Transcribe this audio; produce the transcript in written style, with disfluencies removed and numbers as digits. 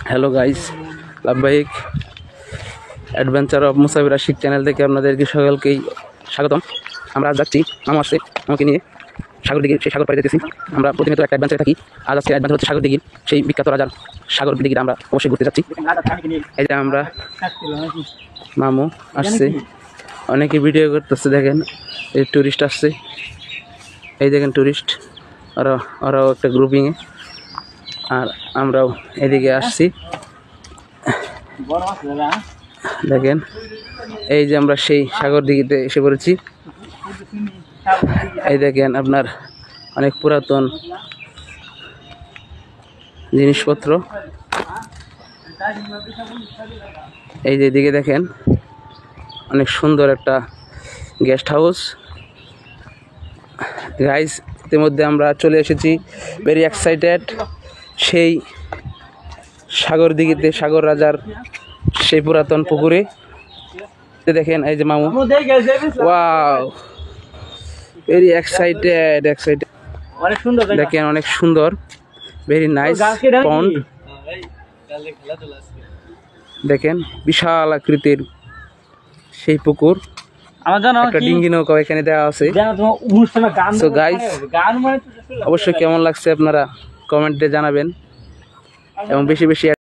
Hello guys, লাভবাহিক adventure of মুসাফির Ashiq channel থেকে আপনাদেরকে সকলকেই স্বাগতম। আমরা আজ যাচ্ছি, মামা আসছে আমাকে নিয়ে সাগর দিঘির, সেই সাগর পাড়ি যেতেছি। আমরা প্রতিনিয়ত একটা অ্যাডভেঞ্চারে থাকি। আজ আজকে অ্যাডভেঞ্চার হচ্ছে সাগর দিঘির, সেই বিখ্যাত রাজার সাগর দিঘির আমরা অবশ্যই ঘুরতে যাচ্ছি। এই যে আমরা মামু আসছে, অনেকে ভিডিও করতেছে, দেখেন এই ট্যুরিস্ট আসছে, এই দেখেন ট্যুরিস্ট, ওরাও একটা গ্রুপিংয়ে, আর আমরাও এদিকে আসছি। দেখেন এই যে আমরা সেই সাগর দিঘিতে এসে পড়েছি। এই দেখেন আপনার অনেক পুরাতন জিনিসপত্র। এই যে দিকে দেখেন অনেক সুন্দর একটা গেস্ট হাউস। গাইস, ইতিমধ্যে আমরা চলে এসেছি, ভেরি এক্সাইটেড, সেই সাগর দিঘিতে, সাগর রাজার সেই পুরাতন পুকুরে। দেখেন এই যে মামু, ওয়াও, ভেরি এক্সাইটেড। দেখেন অনেক সুন্দর, ভেরি নাইস পন্ড। দেখেন বিশাল আকৃতির সেই পুকুর, একটা ডিঙ্গি নৌকা এখানে দেওয়া আছে। সো গাইস, অবশ্যই কেমন লাগছে আপনারা কমেন্টে জানাবেন, এবং বেশি বেশি